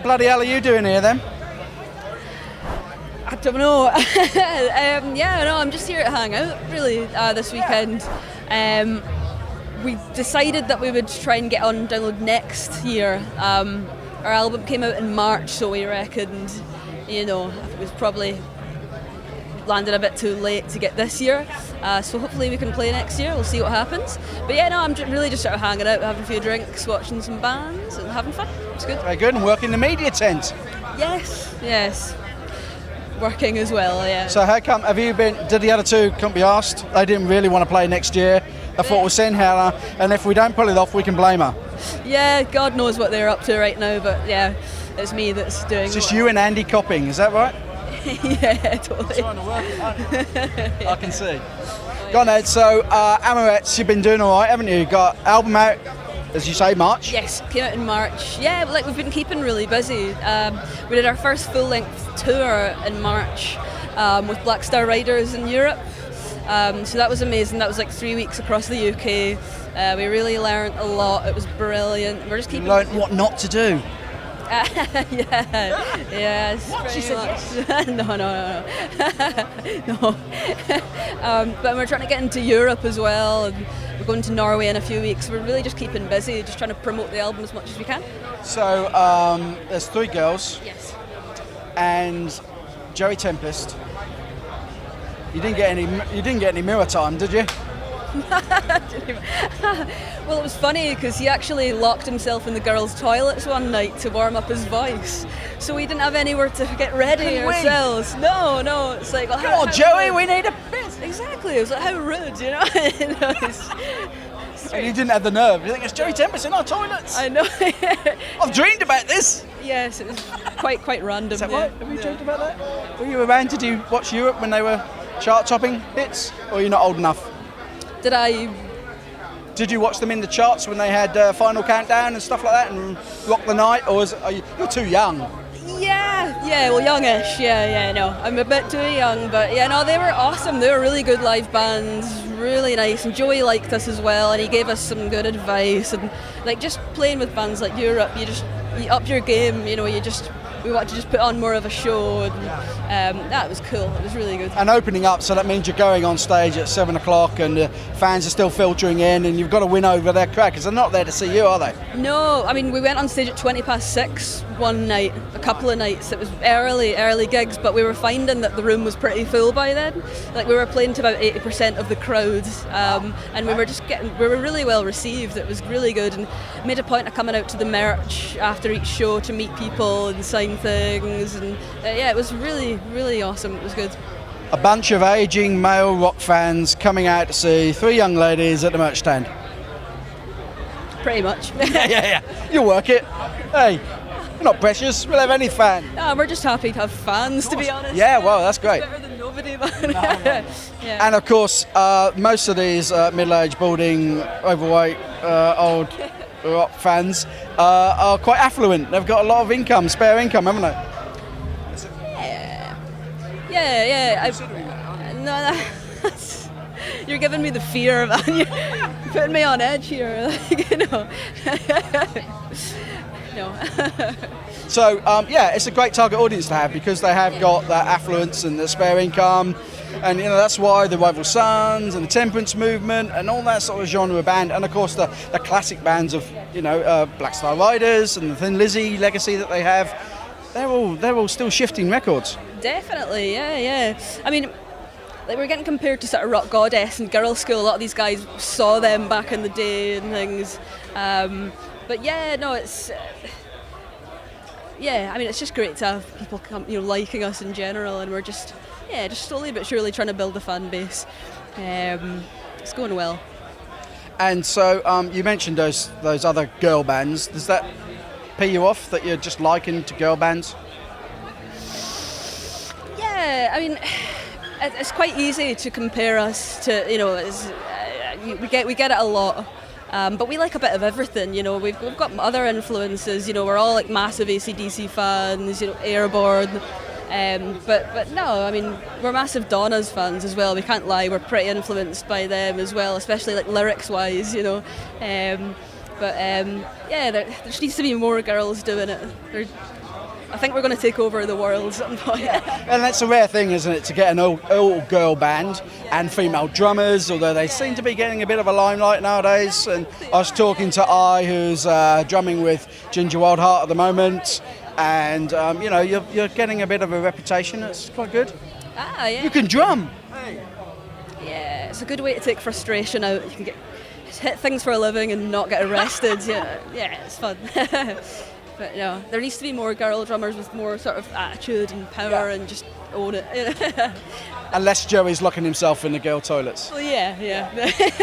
bloody hell are you doing here then? I don't know. I'm just here to hang out, really, this weekend. We decided that we would try and get on download next year. Our album came out in March, so we reckoned, it was probably landed a bit too late to get this year. So hopefully we can play next year. We'll see what happens. But I'm really just sort of hanging out, having a few drinks, watching some bands and having fun. It's good. Very good, and working the media tent. Yes. Working as well, yeah. So how come, did the other two, can't be asked, they didn't really want to play next year. I thought we'll send Hannah, and if we don't pull it off, we can blame her. Yeah, God knows what they're up to right now, but yeah, it's me that's doing It's just you and Andy copying, is that right? Yeah, totally. Trying to work it, aren't you? I can see. Go on, Ed. So, Amorettes, you've been doing all right, haven't you? Got album out, as you say, March? Yes, came out in March. Yeah, we've been keeping really busy. We did our first full-length tour in March with Black Star Riders in Europe. So that was amazing. That was like 3 weeks across the UK. We really learned a lot. It was brilliant. We're just keeping. You learned what not to do. Yes. What? She said yes. No. But we're trying to get into Europe as well, and we're going to Norway in a few weeks. We're really just keeping busy, just trying to promote the album as much as we can. So there's 3 girls. Yes. And Joey Tempest. You didn't get any mirror time, did you? Well, it was funny because he actually locked himself in the girls' toilets one night to warm up his voice, so we didn't have anywhere to get ready ourselves. No, it's like, well, come on, Joey, we need a bit. Exactly, it was like, how rude, And you didn't have the nerve. You think it's Joey Tempest in our toilets? I know. I've dreamed about this. Yes, it was quite random. Is that right? Have you dreamed about that? Were you around? Did you watch Europe when they were chart-topping hits, or are you not old enough? Did you watch them in the charts when they had Final Countdown and stuff like that, and Rock the Night, or you're too young? Yeah, well, youngish, no. I'm a bit too young, but they were awesome. They were really good live bands, really nice, and Joey liked us as well, and he gave us some good advice, and like just playing with bands like Europe, you up your game, we want to just put on more of a show, and that was cool. It was really good. And opening up, so that means you're going on stage at 7 o'clock and the fans are still filtering in, and you've got to win over their crowd because they're not there to see you, are they? No, I mean, we went on stage at 6:20 one night, a couple of nights. It was early gigs, but we were finding that the room was pretty full by then. Like, we were playing to about 80% of the crowd, and we were really well received. It was really good, and made a point of coming out to the merch after each show to meet people and sign things, and it was really, really awesome. It was good. A bunch of ageing male rock fans coming out to see 3 young ladies at the merch stand. Pretty much. Yeah. You'll work it. Hey, we're not precious. We'll have any fan. No, we're just happy to have fans, to be honest. Yeah, well, that's great. Better than nobody, man. No. Yeah. And of course, most of these middle-aged, balding, overweight, old rock fans are quite affluent. They've got a lot of income, spare income, haven't they? Yeah. No, you're giving me the fear of that. You're putting me on edge here. No. So, it's a great target audience to have because they have got that affluence and the spare income. And that's why the Rival Sons and the Temperance Movement and all that sort of genre band, and of course the classic bands of Black Star Riders and the Thin Lizzy legacy that they have, they're all still shifting records. Definitely, yeah. I mean, like, we're getting compared to sort of Rock Goddess and Girl School. A lot of these guys saw them back in the day and things. But it's. I mean, it's just great to have people come, liking us in general, and we're just slowly but surely trying to build a fan base. It's going well. And so you mentioned those other girl bands. Does that pay you off that you're just liking to girl bands? Yeah, I mean, it's quite easy to compare us to, we get it a lot. But we like a bit of everything, We've got other influences, we're all like massive AC/DC fans, Airborne. But no, I mean, we're massive Donna's fans as well. We can't lie, we're pretty influenced by them as well, especially like lyrics-wise, There just needs to be more girls doing it. I think we're going to take over the world at some point. And that's a rare thing, isn't it, to get an all-girl band and female drummers, although they seem to be getting a bit of a limelight nowadays. And I was talking to who's drumming with Ginger Wildheart at the moment, and you're getting a bit of a reputation. It's quite good. Yeah. You can drum. Yeah, it's a good way to take frustration out. You can hit things for a living and not get arrested. Yeah, it's fun. But no, there needs to be more girl drummers with more sort of attitude and power and just own it. Unless Joey's locking himself in the girl toilets. Well, yeah.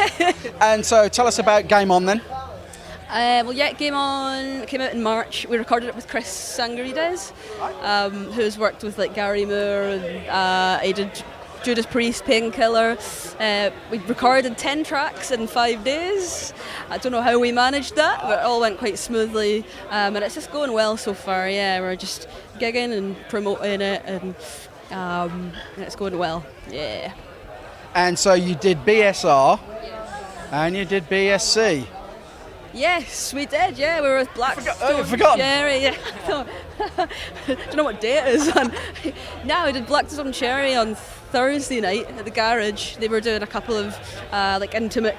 And so tell us about Game On then. Game On came out in March. We recorded it with Chris Sangarides, who's worked with like Gary Moore, and he did Judas Priest, Painkiller. We recorded 10 tracks in 5 days. I don't know how we managed that, but it all went quite smoothly, and it's just going well so far. Yeah, we're just gigging and promoting it, and it's going well. Yeah. And so you did BSR, and you did BSC. Yes, we did. Yeah, we were with Blackstone. I've forgotten. Cherry. Yeah. Don't know what day it is. No, we did Blackstone Cherry on Thursday night at the garage. They were doing a couple of intimate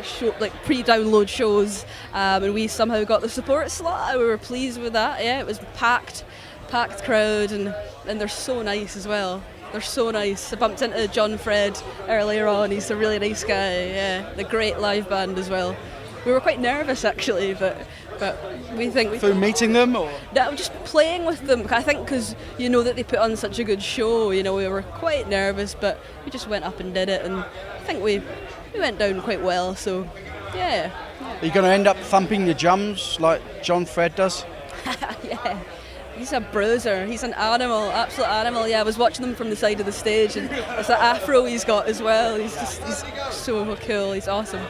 pre-download shows, and we somehow got the support slot. We were pleased with that. Yeah, it was packed crowd, and they're so nice as well. They're so nice. I bumped into John Fred earlier on. He's a really nice guy. Yeah, the great live band as well. We were quite nervous actually, but we think through meeting them, or no, just playing with them. I think because you know that they put on such a good show. We were quite nervous, but we just went up and did it, and I think we went down quite well. So yeah. Are you going to end up thumping your drums like John Fred does? Yeah. He's a bruiser. He's an animal, absolute animal. Yeah, I was watching him from the side of the stage, and it's that afro he's got as well. He's so cool. He's awesome.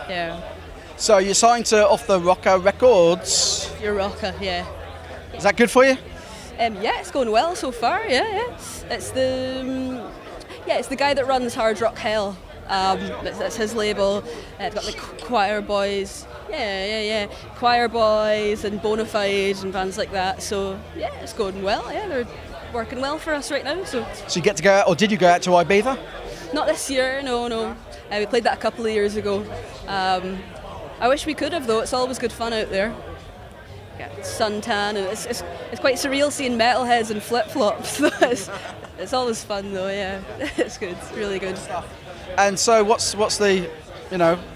Yeah. So you're signed to Off the Rocker Records. Your rocker, yeah. Is that good for you? Yeah, it's going well so far. Yeah. It's the guy that runs Hard Rock Hell. That's his label. It's got like Choir Boys. Yeah. Choir Boys and Bonafide and bands like that. So yeah, it's going well. Yeah, they're working well for us right now. So you get to go out, or did you go out to Ibiza? Not this year, no. We played that a couple of years ago. I wish we could have though. It's always good fun out there. Yeah, suntan, and it's quite surreal seeing metalheads in flip flops. It's always fun though. Yeah, it's good. It's really good. And so what's the,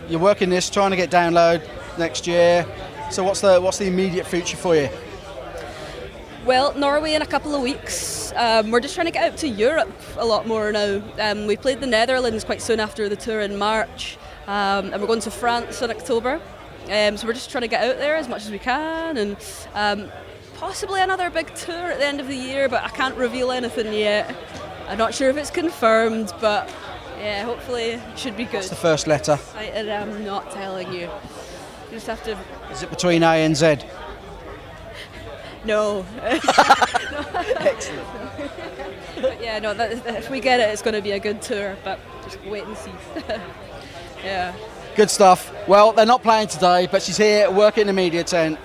you're working this, trying to get download next year. So what's the immediate future for you? Well, Norway in a couple of weeks. We're just trying to get out to Europe a lot more now. We played the Netherlands quite soon after the tour in March, and we're going to France in October. So we're just trying to get out there as much as we can, and possibly another big tour at the end of the year, but I can't reveal anything yet. I'm not sure if it's confirmed, but yeah, hopefully it should be good. What's the first letter? I am not telling you. You just have to... Is it between A and Z? No. Excellent. But yeah, no. If we get it, it's going to be a good tour. But just wait and see. Yeah. Good stuff. Well, they're not playing today, but she's here working in the media tent.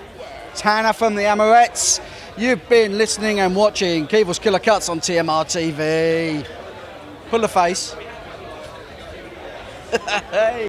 It's Hanna from The Amorettes. You've been listening and watching Keevils Killer Cuts on TMR TV. Pull the face. Hey.